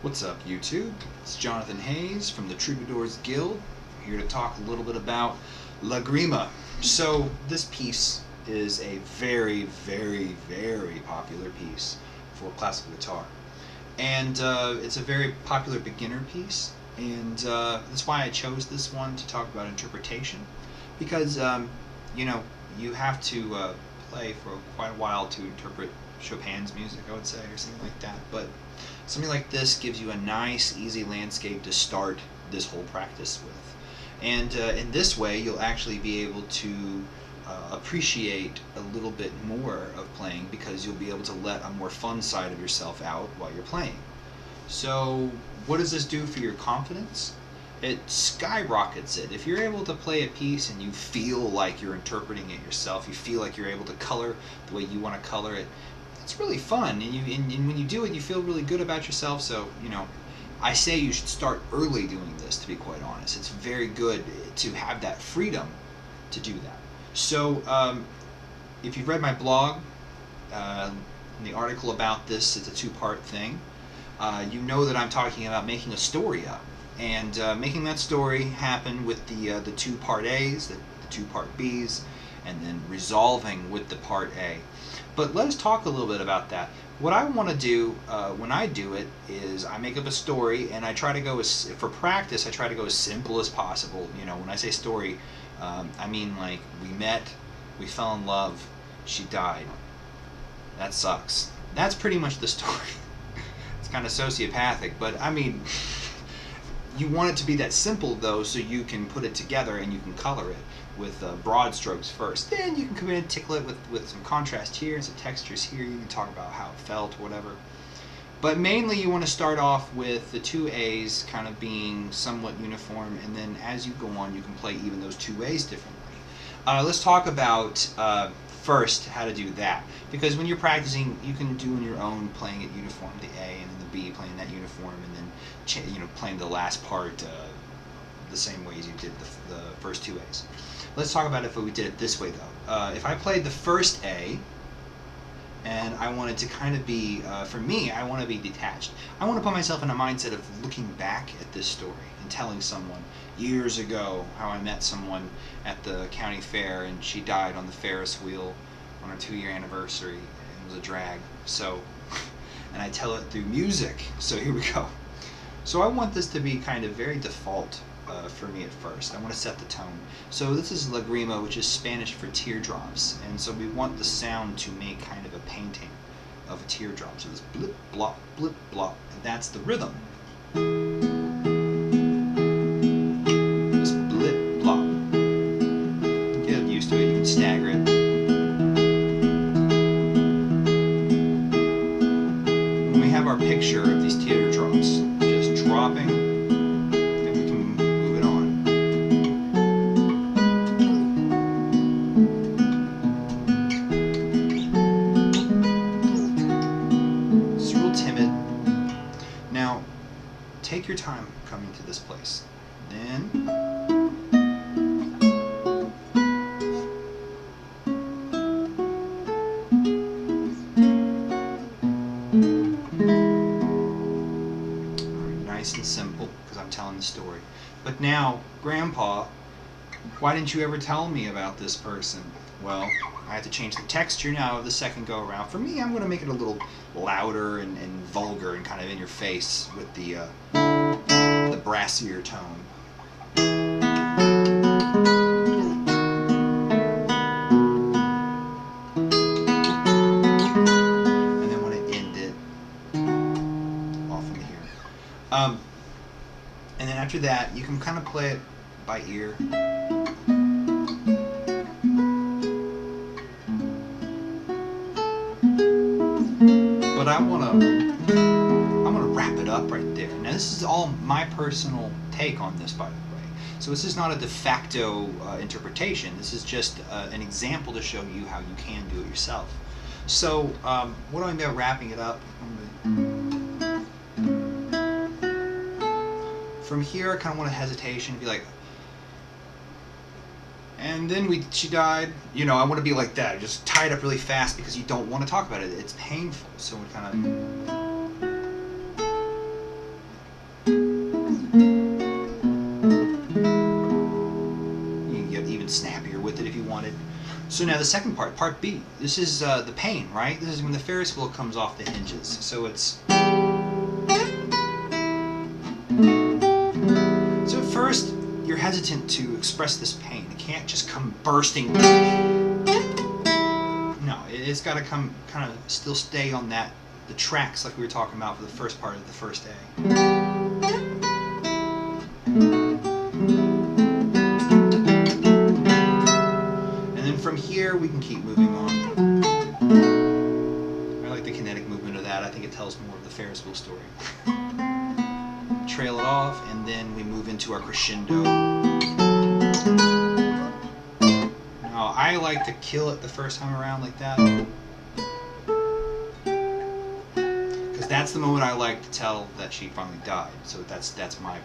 What's up, YouTube? It's Jonathan Hayes from the Troubadours Guild. I'm here to talk a little bit about Lagrima. So this piece is a very, very, very popular piece for classical guitar. And it's a very popular beginner piece. And that's why I chose this one to talk about interpretation. Because, you have to play for quite a while to interpret Chopin's music, I would say, or something like that. But something like this gives you a nice, easy landscape to start this whole practice with. And in this way, you'll actually be able to appreciate a little bit more of playing, because you'll be able to let a more fun side of yourself out while you're playing. So what does this do for your confidence? It skyrockets it. If you're able to play a piece and you feel like you're interpreting it yourself, you feel like you're able to color the way you want to color it, it's really fun, and when you do it, you feel really good about yourself. So, I say you should start early doing this, to be quite honest. It's very good to have that freedom to do that. So, if you've read my blog, in the article about this, it's a two-part thing. You know that I'm talking about making a story up, and making that story happen with the two part A's, the two part B's, and then resolving with the part A. But let us talk a little bit about that. What I want to do when I do it is I make up a story, and I try to go for practice, I try to go as simple as possible. When I say story, I mean like we met, we fell in love, she died. That sucks. That's pretty much the story. It's kind of sociopathic, but I mean, you want it to be that simple though, so you can put it together and you can color it with broad strokes first. Then you can come in and tickle it with some contrast here and some textures here. You can talk about how it felt or whatever. But mainly you want to start off with the two A's kind of being somewhat uniform, and then as you go on you can play even those two A's differently. Let's talk about first how to do that, because when you're practicing you can do on your own playing it uniform, the A, and then the B, playing that uniform, and then playing the last part the same way as you did the first two A's. Let's talk about if we did it this way though. If I played the first A and I wanted to kind of be, for me, I want to be detached. I want to put myself in a mindset of looking back at this story and telling someone years ago how I met someone at the county fair and she died on the Ferris wheel on her 2-year anniversary, and it was a drag. So, and I tell it through music. So here we go. So I want this to be kind of very default for me at first. I want to set the tone. So this is Lagrima, which is Spanish for teardrops, and so we want the sound to make kind of a painting of a teardrop. So this blip, blop, blip, blop, and that's the rhythm. This blip, blop. Get used to it, you can stagger it. When we have our picture of these teardrops just dropping, take your time coming to this place. Then nice and simple, because I'm telling the story. But now, Grandpa, why didn't you ever tell me about this person? Well, I have to change the texture now of the second go around. For me, I'm going to make it a little louder and vulgar and kind of in your face with the brassier tone. And then when I end it off in here. And then after that, you can kind of play it by ear. But I want to wrap it up right there. Now this is all my personal take on this, by the way. So this is not a de facto interpretation. This is just an example to show you how you can do it yourself. So what do I mean by wrapping it up? From here, I kind of want a hesitation, be like, and then she died. I want to be like that, just tie it up really fast, because you don't want to talk about it. It's painful. So we kind of So now the second part B. This is the pain, right? This is when the Ferris wheel comes off the hinges. So it's... So at first, you're hesitant to express this pain. It can't just come bursting. No, it's got to come kind of still stay on the tracks like we were talking about for the first part of the first A. And then from here, we can keep moving on. I like the kinetic movement of that. I think it tells more of the Ferris wheel story. Trail it off, and then we move into our crescendo. Now, I like to kill it the first time around like that, because that's the moment I like to tell that she finally died. So that's my,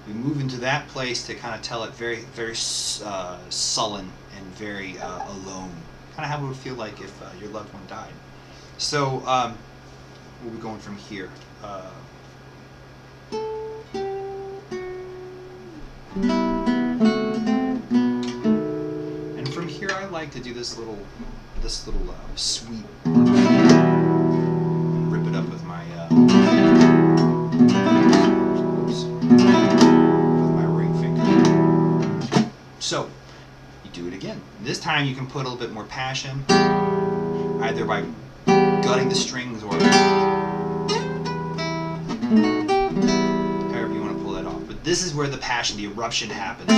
we move into that place to kind of tell it very, very sullen and very alone. Kind of how it would feel like if your loved one died. So, we'll be going from here. And from here, I like to do this little sweep. Rip it up with my ring finger. So you do it again. This time you can put a little bit more passion, either by gutting the strings or however you want to pull that off. But this is where the passion, the eruption happens.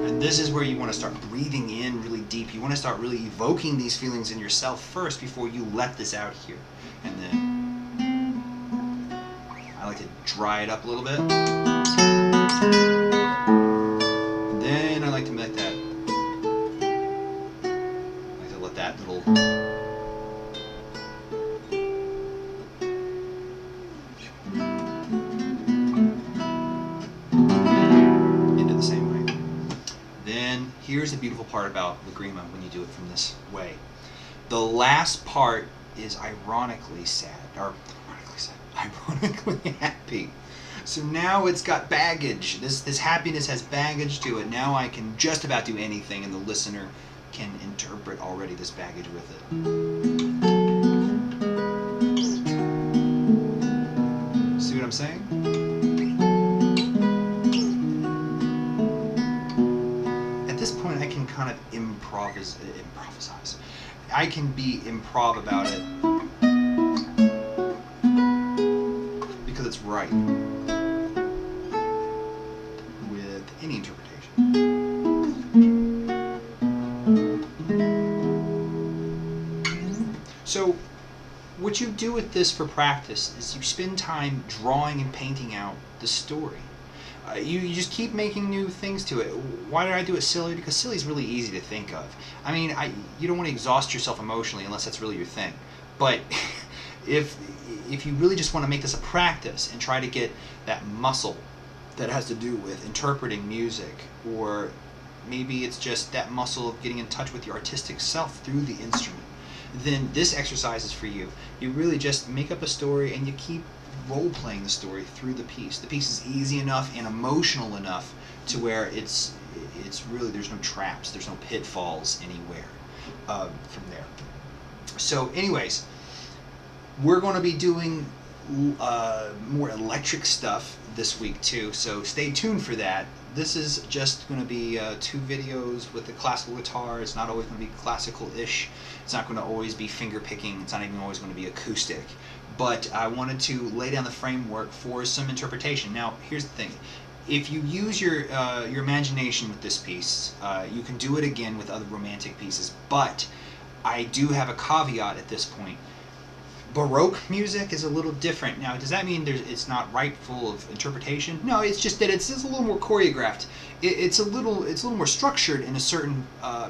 And this is where you want to start breathing in really deep. You want to start really evoking these feelings in yourself first before you let this out here. And then I like to dry it up a little bit. And then I like to make that. That little into the same way. Then here's the beautiful part about Lagrima when you do it from this way. The last part is ironically sad, or ironically happy. So now it's got baggage. This happiness has baggage to it. Now I can just about do anything, and the listener can interpret already this baggage with it. See what I'm saying? At this point, I can kind of improvise. I can be improv about it because it's right with any interpretation. So what you do with this for practice is you spend time drawing and painting out the story. You just keep making new things to it. Why did I do it silly? Because silly is really easy to think of. I mean, you don't want to exhaust yourself emotionally unless that's really your thing. But if you really just want to make this a practice and try to get that muscle that has to do with interpreting music, or maybe it's just that muscle of getting in touch with your artistic self through the instrument, then this exercise is for you. You really just make up a story and you keep role-playing the story through the piece. The piece is easy enough and emotional enough to where it's really, there's no traps, there's no pitfalls anywhere from there. So anyways, we're going to be doing more electric stuff this week too, so stay tuned for that. This is just going to be 2 videos with the classical guitar. It's not always going to be classical-ish. It's not going to always be finger-picking. It's not even always going to be acoustic. But I wanted to lay down the framework for some interpretation. Now, here's the thing. If you use your imagination with this piece, you can do it again with other romantic pieces. But I do have a caveat at this point. Baroque music is a little different. Now, does that mean it's not rightful of interpretation? No, it's just that it's a little more choreographed. It's a little more structured in a certain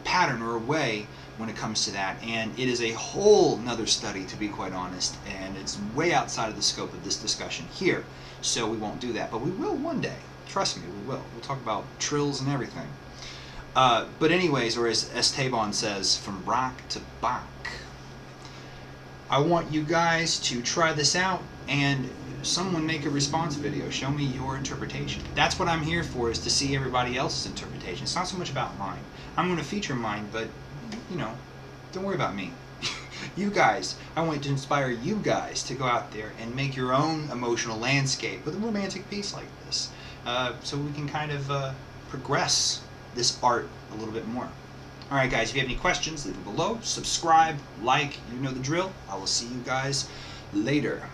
pattern or a way when it comes to that, and it is a whole nother study, to be quite honest, and it's way outside of the scope of this discussion here, so we won't do that, but we will one day. Trust me, we will. We'll talk about trills and everything. But anyways, or as Esteban says, from rock to Bach. I want you guys to try this out and someone make a response video. Show me your interpretation. That's what I'm here for, is to see everybody else's interpretation. It's not so much about mine. I'm going to feature mine, but, you know, don't worry about me. You guys, I want to inspire you guys to go out there and make your own emotional landscape with a romantic piece like this, so we can kind of progress this art a little bit more. Alright guys, if you have any questions, leave them below. Subscribe, like, you know the drill. I will see you guys later.